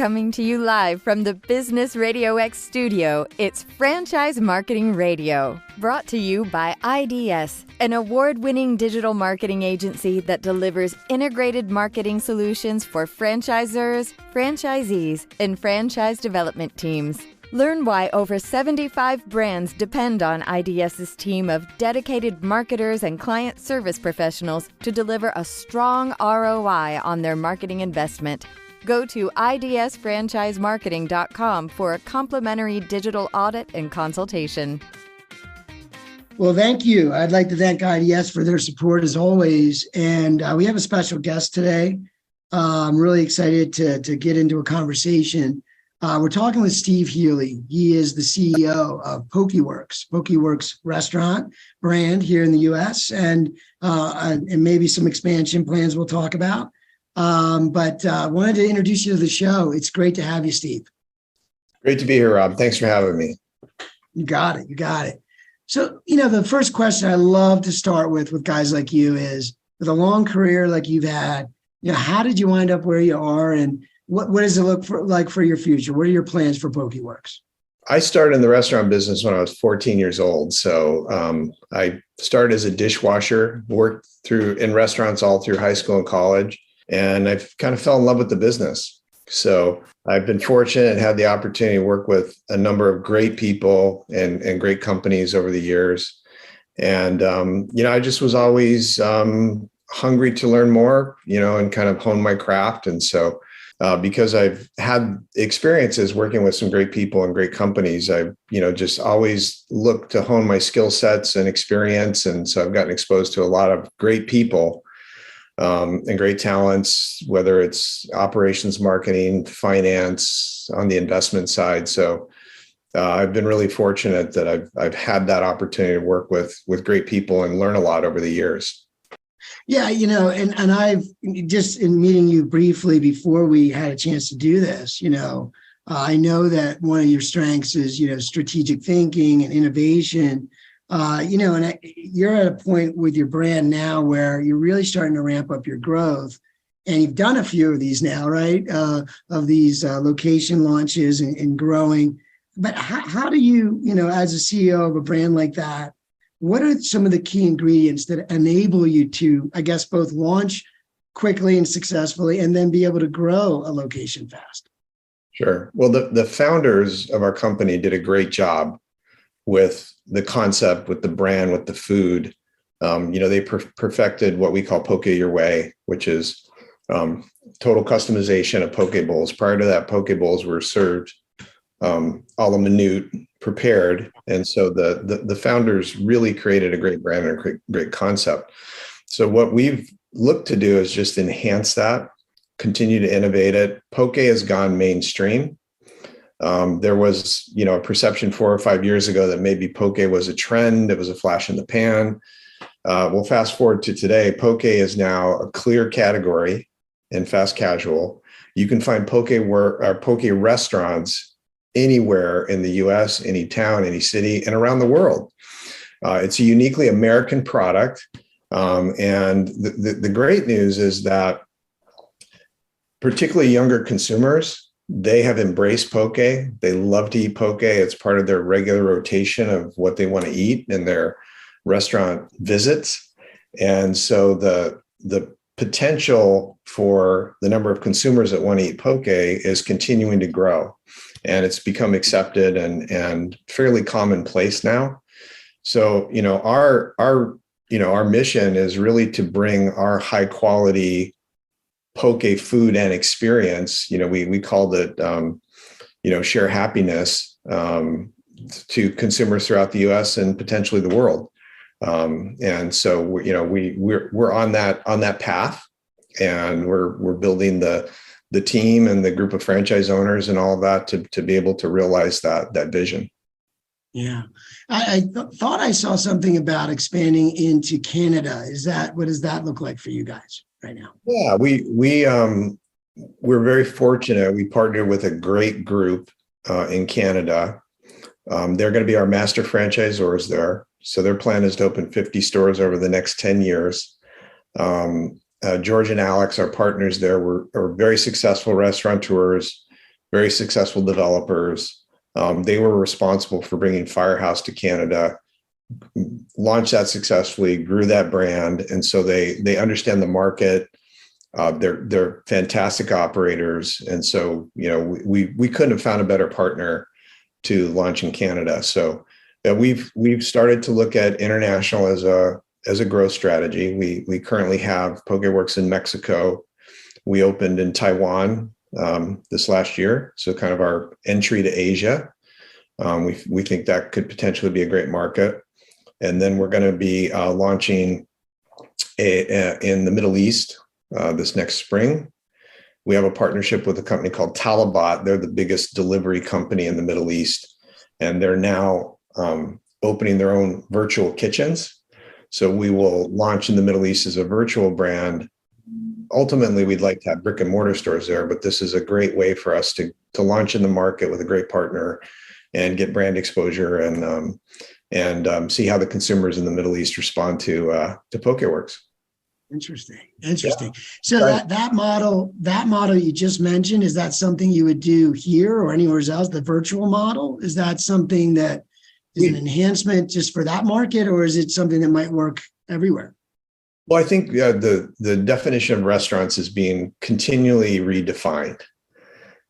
Coming to you live from the Business Radio X studio, it's Franchise Marketing Radio, brought to you by IDS, an award-winning digital marketing agency that delivers integrated marketing solutions for franchisors, franchisees, and franchise development teams. Learn why over 75 brands depend on IDS's team of dedicated marketers and client service professionals to deliver a strong ROI on their marketing investment. Go to idsfranchisemarketing.com for a complimentary digital audit and consultation. Well, thank you. I'd like to thank IDS for their support as always. And we have a special guest today. I'm really excited to get into a conversation. We're talking with Steve Heeley. He is the CEO of Pokeworks, Pokeworks restaurant brand here in the U.S. and maybe some expansion plans we'll talk about. But wanted to introduce you to the show. It's great to have you, Steve. Great to be here, Rob. Thanks for having me. You got it. You got it. So, the first question I love to start with guys like you is, with a long career like you've had, how did you wind up where you are, and what does it look like for your future? What are your plans for Pokeworks? I started in the restaurant business when I was 14 years old. So I started as a dishwasher, worked in restaurants all through high school and college, and I kind of fell in love with the business. So I've been fortunate and had the opportunity to work with a number of great people and great companies over the years. And, I just was always hungry to learn more, and kind of hone my craft. And so because I've had experiences working with some great people and great companies, I've, just always looked to hone my skill sets and experience. And so I've gotten exposed to a lot of great people and great talents, whether it's operations, marketing, finance, on the investment side. So I've been really fortunate that I've had that opportunity to work with great people and learn a lot over the years. Yeah, and I've just, in meeting you briefly before we had a chance to do this, I know that one of your strengths is, strategic thinking and innovation, and you're at a point with your brand now where you're really starting to ramp up your growth. And you've done a few of these now, right? Of these location launches and growing. But how do you, as a CEO of a brand like that, what are some of the key ingredients that enable you to, I guess, both launch quickly and successfully and then be able to grow a location fast? Sure. Well, the founders of our company did a great job with the concept, with the brand, with the food. They perfected what we call Poke Your Way, which is total customization of poke bowls. Prior to that, poke bowls were served a la minute, prepared. And so the founders really created a great brand and a great concept. So what we've looked to do is just enhance that, continue to innovate it. Poke has gone mainstream. There was, a perception 4 or 5 years ago that maybe poke was a trend. It was a flash in the pan. Well, fast forward to today, poke is now a clear category in fast casual. You can find poke restaurants anywhere in the US, any town, any city, and around the world. It's a uniquely American product. And the great news is that particularly younger consumers, they have embraced poke. They love to eat poke. It's part of their regular rotation of what they want to eat in their restaurant visits. And so the potential for the number of consumers that want to eat poke is continuing to grow. And it's become accepted and fairly commonplace now. So, our mission is really to bring our high quality poke food and experience. We called it, share happiness to consumers throughout the U.S. and potentially the world. And so, we're on that path, and we're building the team and the group of franchise owners and all of that to be able to realize that vision. Yeah. I thought I saw something about expanding into Canada. What does that look like for you guys right now? Yeah, we're very fortunate. We partnered with a great group in Canada. They're going to be our master franchisors there. So their plan is to open 50 stores over the next 10 years. George and Alex, our partners there, are very successful restaurateurs, very successful developers. They were responsible for bringing Firehouse to Canada, launched that successfully, grew that brand. And so they understand the market. They're fantastic operators. And so, we couldn't have found a better partner to launch in Canada. So we've started to look at international as a growth strategy. We currently have Pokeworks in Mexico. We opened in Taiwan this last year. So kind of our entry to Asia. We think that could potentially be a great market. And then we're going to be launching in the Middle East this next spring. We have a partnership with a company called Talabat. They're the biggest delivery company in the Middle East, and they're now opening their own virtual kitchens. So we will launch in the Middle East as a virtual brand. Ultimately, we'd like to have brick and mortar stores there, but this is a great way for us to launch in the market with a great partner and get brand exposure and see how the consumers in the Middle East respond to Pokeworks. Interesting. Yeah. So Right. that model you just mentioned, is that something you would do here or anywhere else? The virtual model, is that something that is an enhancement just for that market, or is it something that might work everywhere? Well, I think the definition of restaurants is being continually redefined,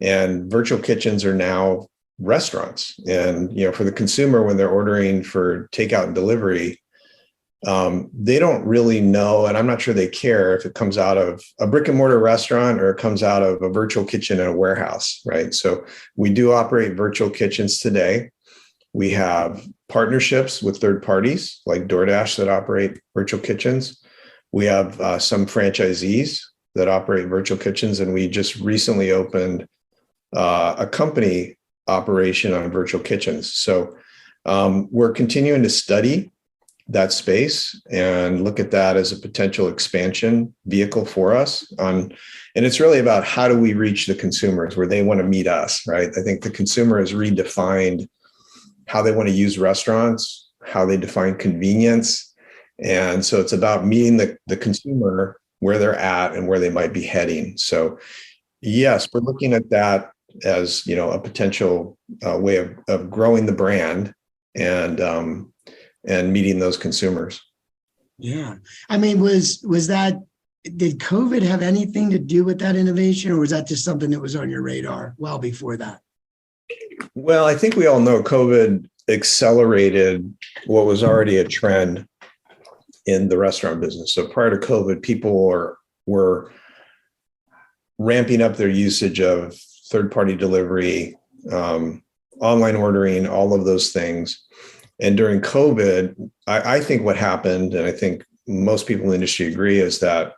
and virtual kitchens are now restaurants. And for the consumer, when they're ordering for takeout and delivery, they don't really know, and I'm not sure they care if it comes out of a brick and mortar restaurant or it comes out of a virtual kitchen in a warehouse, right? So we do operate virtual kitchens today. We have partnerships with third parties like DoorDash that operate virtual kitchens. We have some franchisees that operate virtual kitchens, and we just recently opened a company operation on virtual kitchens. So we're continuing to study that space and look at that as a potential expansion vehicle for us. And it's really about how do we reach the consumers where they want to meet us, right? I think the consumer has redefined how they want to use restaurants, how they define convenience. And so it's about meeting the consumer where they're at and where they might be heading. So yes, we're looking at that as, a potential way of growing the brand and meeting those consumers. Yeah. I mean, did COVID have anything to do with that innovation, or was that just something that was on your radar well before that? Well, I think we all know COVID accelerated what was already a trend in the restaurant business. So prior to COVID, people were ramping up their usage of third-party delivery, online ordering, all of those things. And during COVID, I think what happened, and I think most people in the industry agree, is that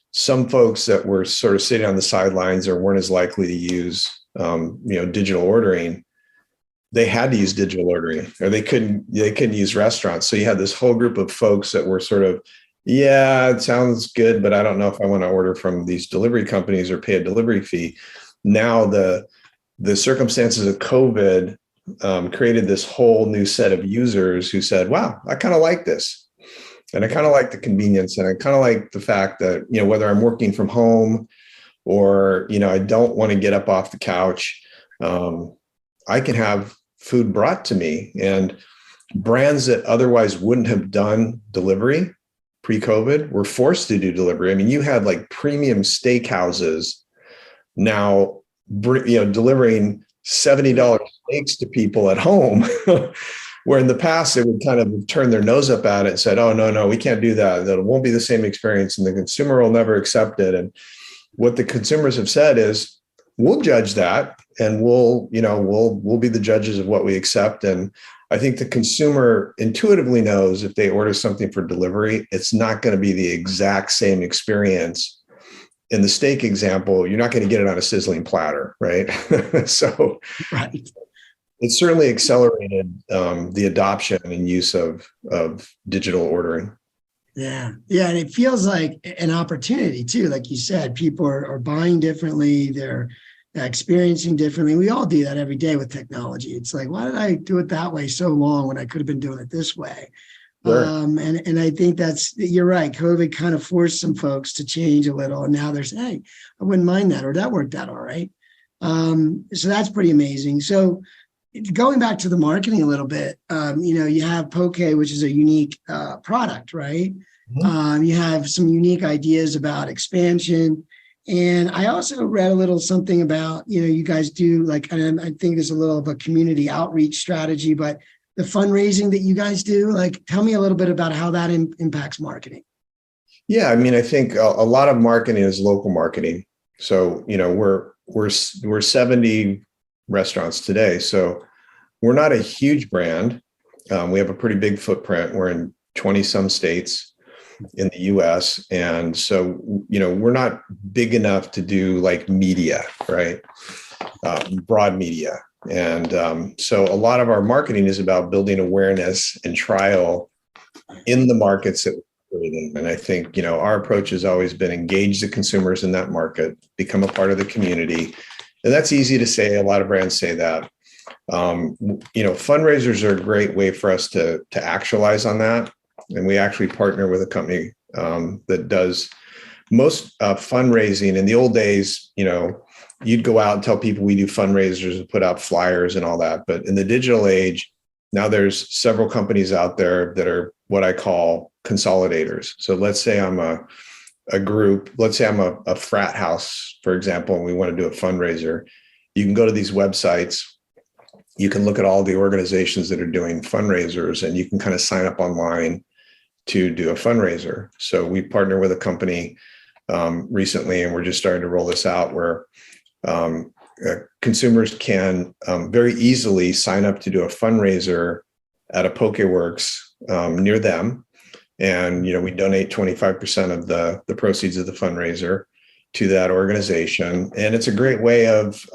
some folks that were sort of sitting on the sidelines or weren't as likely to use, digital ordering, they had to use digital ordering, or they couldn't use restaurants. So you had this whole group of folks that were sort of, yeah, it sounds good, but I don't know if I want to order from these delivery companies or pay a delivery fee. Now the circumstances of COVID created this whole new set of users who said, wow, I kind of like this. And I kind of like the convenience. And I kind of like the fact that, whether I'm working from home or, I don't want to get up off the couch, I can have food brought to me. And brands that otherwise wouldn't have done delivery pre-COVID were forced to do delivery. I mean, you had like premium steakhouses now, delivering $70 steaks to people at home, where in the past they would kind of turn their nose up at it and said, oh, no, we can't do that. That won't be the same experience and the consumer will never accept it. And what the consumers have said is, we'll judge that and we'll be the judges of what we accept. And I think the consumer intuitively knows if they order something for delivery, it's not going to be the exact same experience. In the steak example, you're not going to get it on a sizzling platter, right? So right. It certainly accelerated the adoption and use of digital ordering. Yeah. And it feels like an opportunity too. Like you said, people are buying differently. They're experiencing differently. We all do that every day with technology. It's like, why did I do it that way so long when I could have been doing it this way? Sure. And I think you're right. COVID kind of forced some folks to change a little. And now they're saying, hey, I wouldn't mind that, or that worked out all right. So that's pretty amazing. So going back to the marketing a little bit, you have Poke, which is a unique product, right? Mm-hmm. You have some unique ideas about expansion. And I also read a little something about, you guys do and I think there's a little of a community outreach strategy, but the fundraising that you guys do, tell me a little bit about how that impacts marketing. Yeah, I mean, I think a lot of marketing is local marketing. So, we're 70 restaurants today. So we're not a huge brand. We have a pretty big footprint. We're in 20 some states in the US. And so, we're not big enough to do media, right? Broad media. And so a lot of our marketing is about building awareness and trial in the markets that we're in. And I think, our approach has always been engage the consumers in that market, become a part of the community. And that's easy to say. A lot of brands say that. Fundraisers are a great way for us to actualize on that. And we actually partner with a company that does most fundraising. In the old days, you'd go out and tell people we do fundraisers and put out flyers and all that. But in the digital age, now there's several companies out there that are what I call consolidators. So let's say I'm a group, let's say I'm a frat house, for example, and we want to do a fundraiser. You can go to these websites. You can look at all the organizations that are doing fundraisers, and you can kind of sign up online to do a fundraiser. So we partner with a company recently, and we're just starting to roll this out where consumers can very easily sign up to do a fundraiser at a Pokeworks near them. And, we donate 25% of the proceeds of the fundraiser to that organization. And it's a great way of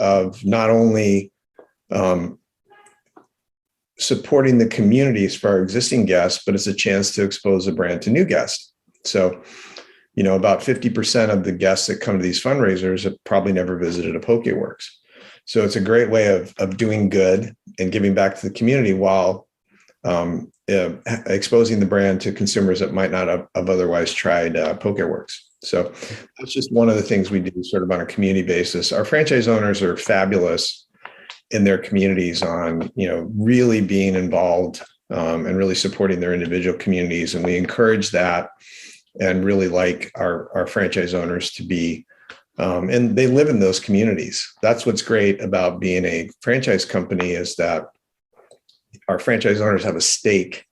not only supporting the communities for our existing guests, but it's a chance to expose the brand to new guests. So, about 50% of the guests that come to these fundraisers have probably never visited a Pokeworks. So it's a great way of doing good and giving back to the community while exposing the brand to consumers that might not have otherwise tried Pokeworks. So that's just one of the things we do sort of on a community basis. Our franchise owners are fabulous in their communities on, really being involved and really supporting their individual communities. And we encourage that and really like our franchise owners to be, and they live in those communities. That's what's great about being a franchise company is that our franchise owners have a stake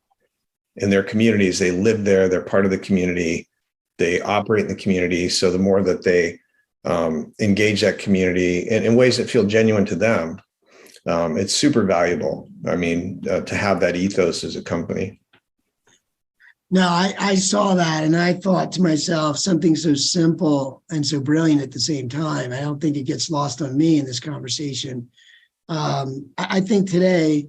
in their communities. They live there. They're part of the community. They operate in the community. So the more that they engage that community in ways that feel genuine to them, it's super valuable. I mean, to have that ethos as a company. No, I saw that and I thought to myself, something so simple and so brilliant at the same time. I don't think it gets lost on me in this conversation. I think today,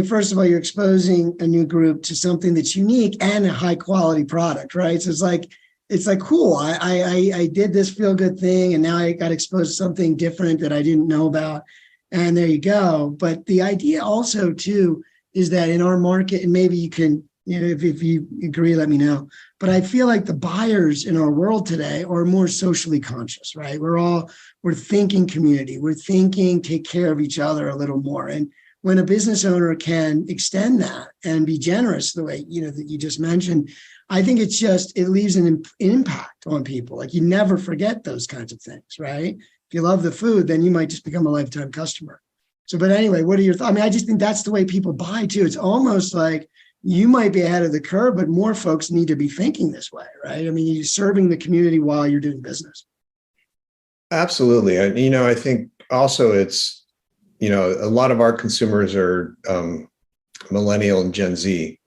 first of all, you're exposing a new group to something that's unique and a high quality product, right? So it's like cool. I did this feel good thing and now I got exposed to something different that I didn't know about. And there you go. But the idea also too is that in our market, and maybe you can, if you agree, let me know. But I feel like the buyers in our world today are more socially conscious, right? We're thinking community. We're thinking take care of each other a little more. And when a business owner can extend that and be generous the way, that you just mentioned, I think it leaves an impact on people. Like you never forget those kinds of things, right? If you love the food, then you might just become a lifetime customer. So, but anyway, what are your thoughts? I just think that's the way people buy too. It's almost like you might be ahead of the curve, but more folks need to be thinking this way, right? You're serving the community while you're doing business. Absolutely. And, I think also it's, a lot of our consumers are millennial and Gen Z.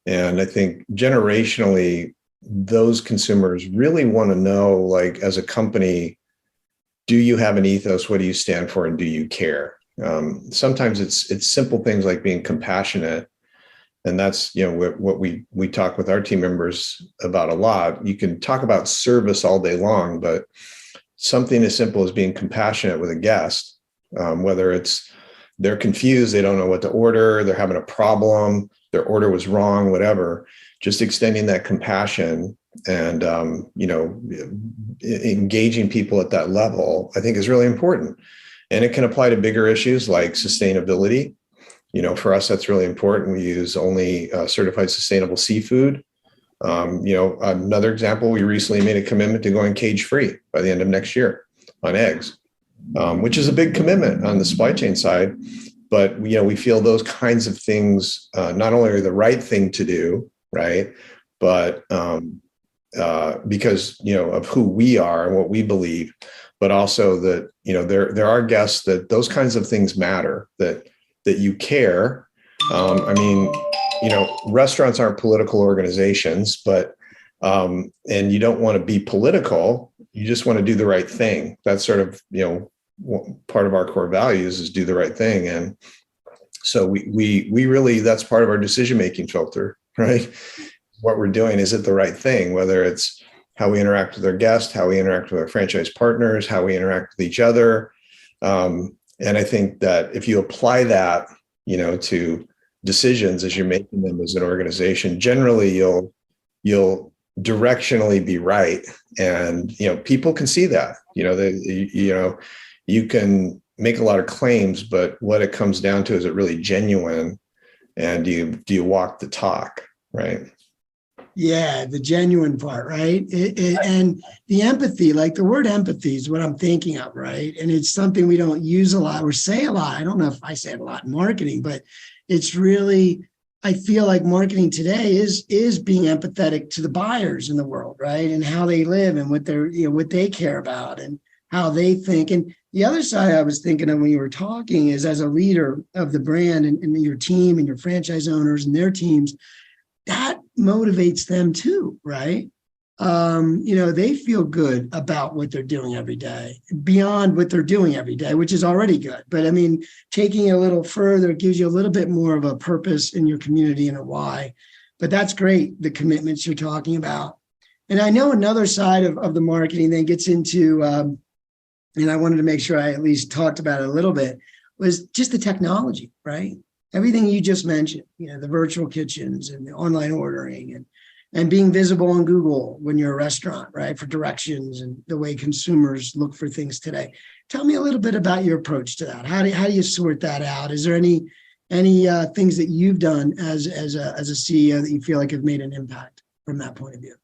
And I think generationally, those consumers really want to know, as a company, do you have an ethos? What do you stand for? And do you care? Sometimes it's simple things like being compassionate. And that's, what we talk with our team members about a lot. You can talk about service all day long, but something as simple as being compassionate with a guest, whether it's they're confused, they don't know what to order, they're having a problem, their order was wrong, whatever, just extending that compassion and, engaging people at that level, I think is really important. And it can apply to bigger issues like sustainability. For us, that's really important. We use only certified sustainable seafood. Another example, we recently made a commitment to going cage-free by the end of next year on eggs, which is a big commitment on the supply chain side. But we feel those kinds of things not only are the right thing to do, right, but because of who we are and what we believe, but also that there are guests that those kinds of things matter, that you care. Restaurants aren't political organizations, but and you don't want to be political. You just want to do the right thing. That's sort of part of our core values is do the right thing, and so we really, that's part of our decision making filter, right? What we're doing, is it the right thing? Whether it's how we interact with our guests, how we interact with our franchise partners, how we interact with each other, and I think that if you apply that, to decisions as you're making them as an organization, generally you'll directionally be right, and people can see that. You can make a lot of claims, but what it comes down to, is it really genuine, and do you walk the talk, right? Yeah, the genuine part, right? And the empathy, like the word empathy is what I'm thinking of, right? And it's something we don't use a lot or say a lot. I don't know if I say it a lot in marketing, but it's really, I feel like marketing today is being empathetic to the buyers in the world, right? And how they live and what they're, what they care about and how they think. And the other side I was thinking of when you were talking is, as a leader of the brand and your team and your franchise owners and their teams, that motivates them too, right? They feel good about what they're doing every day, beyond what they're doing every day, which is already good. But taking it a little further, it gives you a little bit more of a purpose in your community and a why. But that's great, the commitments you're talking about. And I know another side of the marketing then gets into, and I wanted to make sure I at least talked about it a little bit, was just the technology, right? Everything you just mentioned, the virtual kitchens and the online ordering and being visible on Google when you're a restaurant, right, for directions and the way consumers look for things today. Tell me a little bit about your approach to that. How do you sort that out? Is there any things that you've done as a CEO that you feel like have made an impact from that point of view?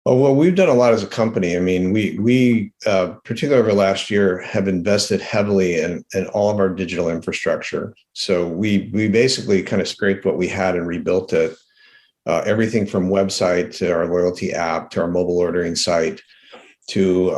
Oh, well, we've done a lot as a company. We particularly over last year, have invested heavily in all of our digital infrastructure. So we basically kind of scraped what we had and rebuilt it. Everything from website to our loyalty app to our mobile ordering site to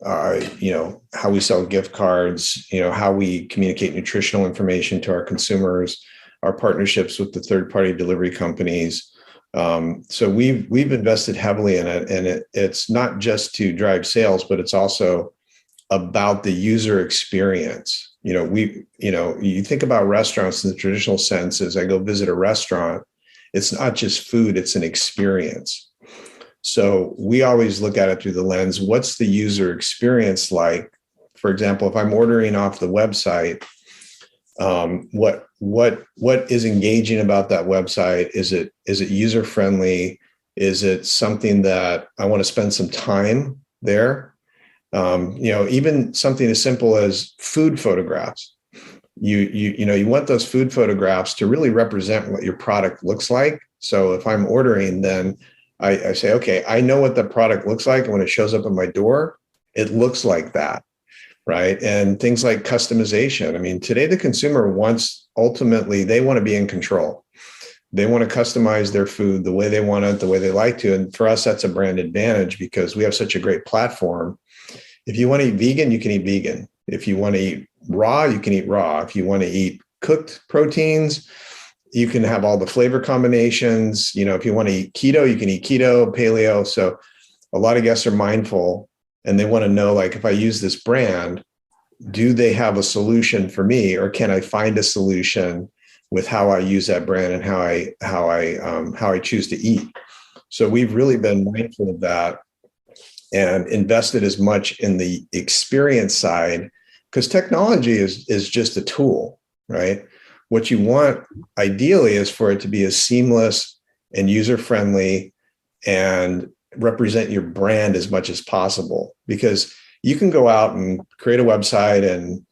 how we sell gift cards, how we communicate nutritional information to our consumers, our partnerships with the third-party delivery companies. So we've invested heavily in it, and it's not just to drive sales, but it's also about the user experience. You think about restaurants in the traditional sense. As I go visit a restaurant, it's not just food, it's an experience. So we always look at it through the lens, what's the user experience like? For example, if I'm ordering off the website, what is engaging about that website? Is it user friendly? Is it something that I want to spend some time there? Even something as simple as food photographs. You want those food photographs to really represent what your product looks like. So if I'm ordering, then I say, okay, I know what the product looks like, and when it shows up at my door, it looks like that. Right. And things like customization. Today the consumer ultimately, they want to be in control. They want to customize their food the way they want it, the way they like to. And for us, that's a brand advantage because we have such a great platform. If you want to eat vegan, you can eat vegan. If you want to eat raw, you can eat raw. If you want to eat cooked proteins, you can have all the flavor combinations. If you want to eat keto, you can eat keto, paleo. So a lot of guests are mindful. And they want to know, like, if I use this brand, do they have a solution for me, or can I find a solution with how I use that brand and how I choose to eat? So we've really been mindful of that and invested as much in the experience side, because technology is just a tool, right? What you want ideally is for it to be as seamless and user friendly and represent your brand as much as possible, because you can go out and create a website and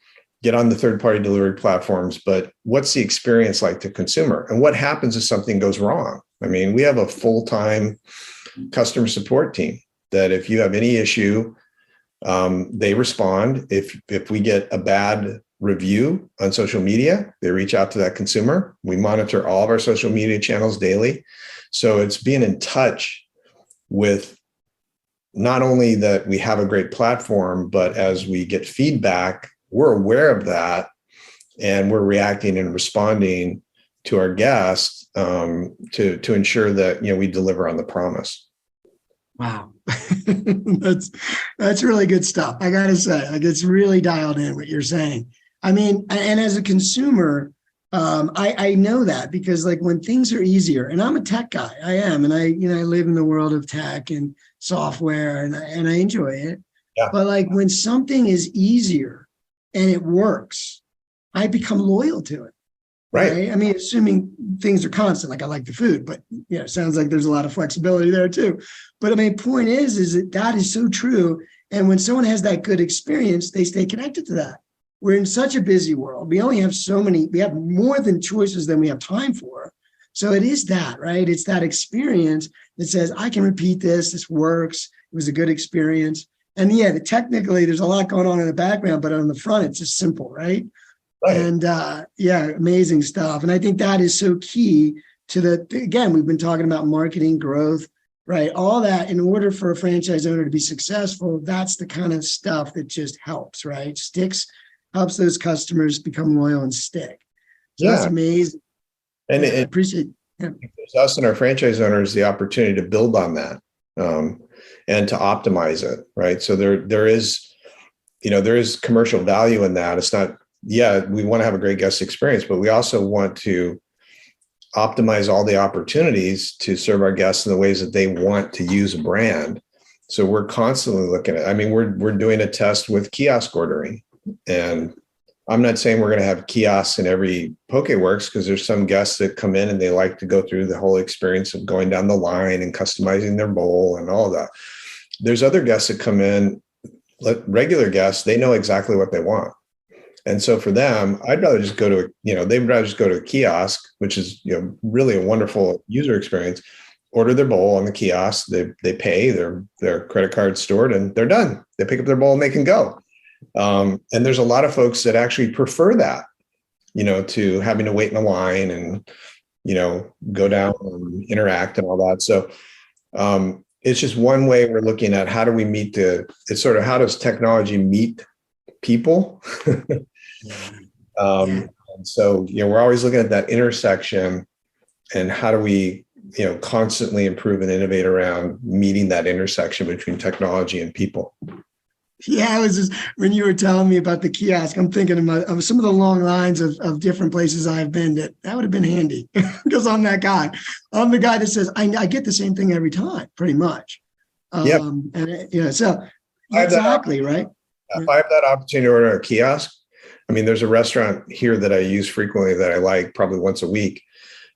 get on the third-party delivery platforms, but what's the experience like to consumer? And what happens if something goes wrong? I mean, we have a full-time customer support team that if you have any issue, they respond. If we get a bad review on social media, they reach out to that consumer. We monitor all of our social media channels daily. So it's being in touch with not only that we have a great platform, but as we get feedback, we're aware of that and we're reacting and responding to our guests to ensure that, you know, we deliver on the promise. Wow. That's really good stuff. I got to say, like, it's really dialed in what you're saying. I mean, and as a consumer, I know that because like when things are easier, and I'm a tech guy, I am, and I live in the world of tech and software and I enjoy it. Yeah. But like when something is easier and it works, I become loyal to it. Right. I mean, assuming things are constant, like I like the food, but you know, it sounds like there's a lot of flexibility there too. But I mean, point is that is so true. And when someone has that good experience, they stay connected to that. We're in such a busy world. We only have we have more than choices than we have time for. So it is that, right? It's that experience that says, I can repeat this. This works. It was a good experience. And yeah, technically there's a lot going on in the background, but on the front, it's just simple, right? Right. And yeah, amazing stuff. And I think that is so key to again, we've been talking about marketing, growth, right? All that in order for a franchise owner to be successful, that's the kind of stuff that just helps, right? Helps those customers become loyal and stick. So that's amazing. And I appreciate it gives us and our franchise owners the opportunity to build on that and to optimize it, right? So there is commercial value in that. It's not, we want to have a great guest experience, but we also want to optimize all the opportunities to serve our guests in the ways that they want to use a brand. So we're constantly looking at, I mean, we're doing a test with kiosk ordering. And I'm not saying we're going to have kiosks in every Pokeworks, because there's some guests that come in and they like to go through the whole experience of going down the line and customizing their bowl and all that. There's other guests that come in, regular guests, they know exactly what they want. And so for them, they'd rather just go to a kiosk, which is, really a wonderful user experience, order their bowl on the kiosk, they pay, their credit card stored, and they're done. They pick up their bowl and they can go. And there's a lot of folks that actually prefer that, to having to wait in a line and, go down and interact and all that. So it's just one way we're looking at how do we meet how does technology meet people? And so, we're always looking at that intersection and how do we, constantly improve and innovate around meeting that intersection between technology and people. Yeah, I was just, when you were telling me about the kiosk, I'm thinking of some of the long lines of different places I've been that would have been handy because I'm that guy. I'm the guy that says, I get the same thing every time, pretty much. And so exactly, right? If I have that opportunity to order a kiosk, I mean, there's a restaurant here that I use frequently that I like probably once a week.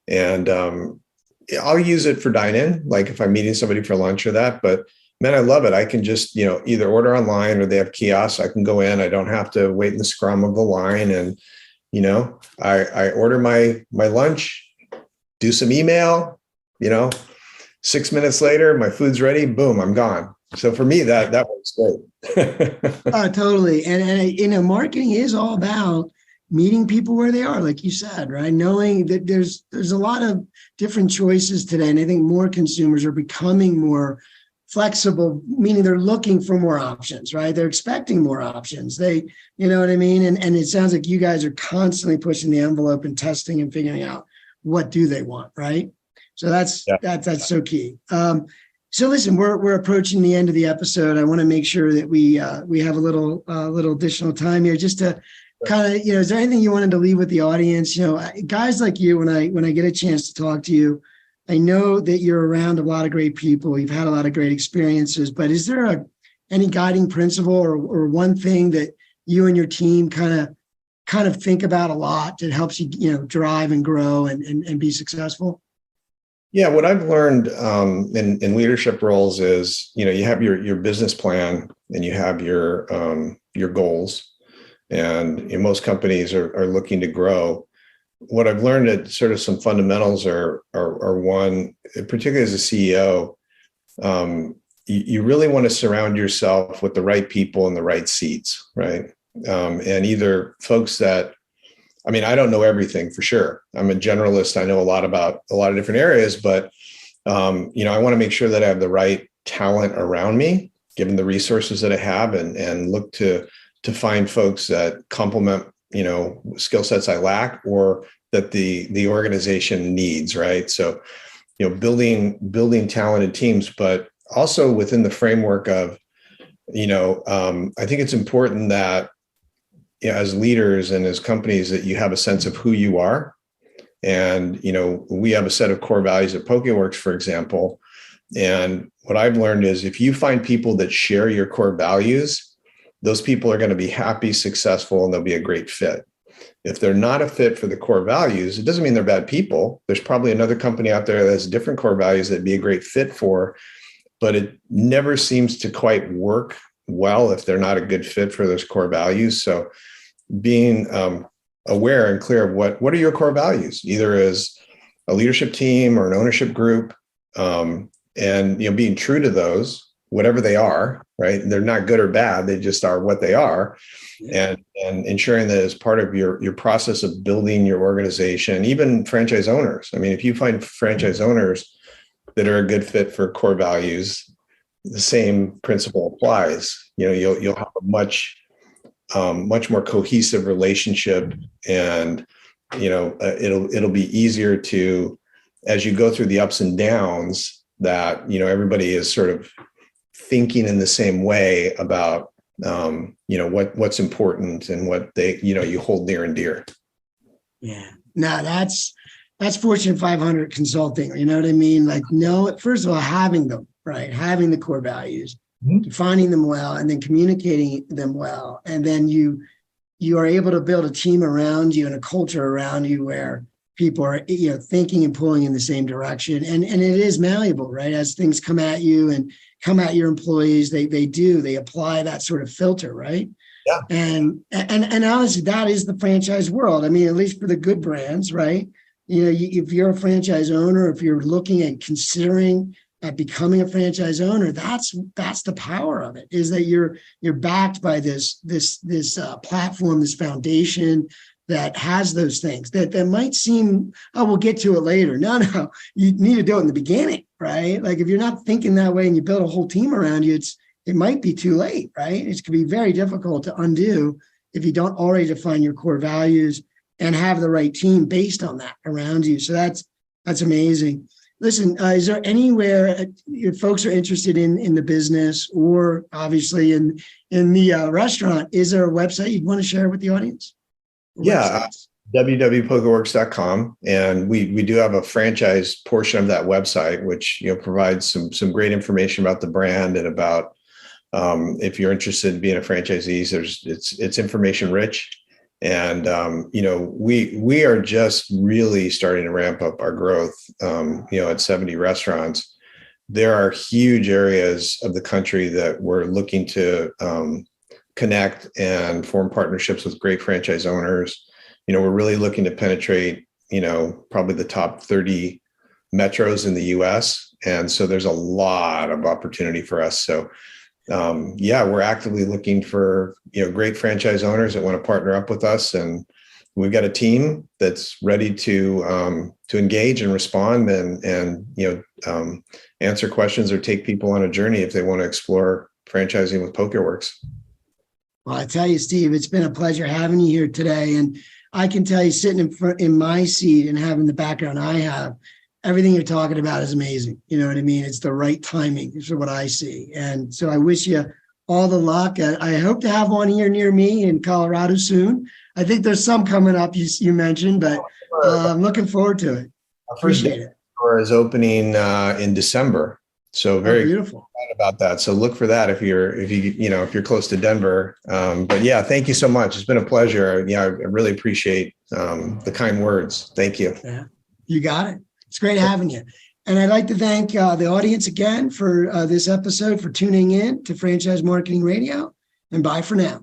And I'll use it for dine-in, like if I'm meeting somebody for lunch or that, but man, I love it. I can just, either order online or they have kiosks. I can go in. I don't have to wait in the scrum of the line. And, I order my lunch, do some email, 6 minutes later, my food's ready. Boom, I'm gone. So for me, that works great. Totally. And marketing is all about meeting people where they are, like you said, right? Knowing that there's a lot of different choices today. And I think more consumers are becoming more flexible, meaning they're looking for more options, right? They're expecting more options. They, you know what I mean? And it sounds like you guys are constantly pushing the envelope and testing and figuring out what do they want, right? So that's so key. So listen, we're approaching the end of the episode. I want to make sure that we have a little additional time here just to kind of, is there anything you wanted to leave with the audience? Guys like you, when I get a chance to talk to you, I know that you're around a lot of great people. You've had a lot of great experiences, but is there any guiding principle or one thing that you and your team kind of think about a lot that helps you, drive and grow and be successful? Yeah, what I've learned in leadership roles is, you have your business plan and you have your goals, and most companies are looking to grow. What I've learned that sort of some fundamentals are one, particularly as a CEO, you really want to surround yourself with the right people in the right seats, right? And either folks that, I don't know everything for sure. I'm a generalist. I know a lot about a lot of different areas, but I want to make sure that I have the right talent around me, given the resources that I have, and look to find folks that complement, skill sets I lack or that the organization needs, right? So, building talented teams, but also within the framework of, I think it's important that, as leaders and as companies, that you have a sense of who you are. And, we have a set of core values at Pokeworks, for example. And what I've learned is if you find people that share your core values, those people are going to be happy, successful, and they'll be a great fit. If they're not a fit for the core values, it doesn't mean they're bad people. There's probably another company out there that has different core values that'd be a great fit for, but it never seems to quite work well if they're not a good fit for those core values. So being aware and clear of what are your core values, either as a leadership team or an ownership group, and being true to those, whatever they are, right? They're not good or bad; they just are what they are, and ensuring that as part of your process of building your organization, even franchise owners. If you find franchise owners that are a good fit for core values, the same principle applies. You'll have a much more cohesive relationship, and it'll be easier to, as you go through the ups and downs, that everybody is sort of thinking in the same way about what's important and what they you hold near and dear. Yeah, no, that's Fortune 500 consulting. You know what I mean? Like, no, first of all, having them, right? Having the core values, defining them well, and then communicating them well. And then you are able to build a team around you and a culture around you where people are, thinking and pulling in the same direction. And it is malleable, right? As things come at you and come at your employees, they apply that sort of filter, right? Yeah. And honestly, that is the franchise world. At least for the good brands, right? If you're a franchise owner, if you're looking at considering becoming a franchise owner, that's the power of it, is that you're backed by this platform, this foundation that has those things that might seem, oh, we'll get to it later. No, you need to do it in the beginning, right? Like if you're not thinking that way and you build a whole team around you, it might be too late, right? It can be very difficult to undo if you don't already define your core values and have the right team based on that around you. So that's amazing. Listen, is there anywhere if folks are interested in the business or obviously in the restaurant, is there a website you'd want to share with the audience? Yeah, www.pokeworks.com. And we do have a franchise portion of that website, which provides some great information about the brand and about if you're interested in being a franchisee. It's information rich. And, we are just really starting to ramp up our growth, at 70 restaurants. There are huge areas of the country that we're looking to connect and form partnerships with great franchise owners. We're really looking to penetrate, probably the top 30 metros in the US. And so there's a lot of opportunity for us. So we're actively looking for, great franchise owners that want to partner up with us. And we've got a team that's ready to engage and respond and answer questions or take people on a journey if they want to explore franchising with Pokeworks. Well, I tell you, Steve, it's been a pleasure having you here today. And I can tell you, sitting in my seat and having the background I have, everything you're talking about is amazing. You know what I mean? It's the right timing is what I see. And so I wish you all the luck. I hope to have one here near me in Colorado soon. I think there's some coming up you mentioned, but I'm looking forward to it. Appreciate it. Our first is opening in December. So very beautiful about that. So look for that if you're close to Denver. But yeah, thank you so much. It's been a pleasure. I really appreciate the kind words. Thank you. Yeah, you got it. It's great having you. And I'd like to thank the audience again for this episode, for tuning in to Franchise Marketing Radio. And bye for now.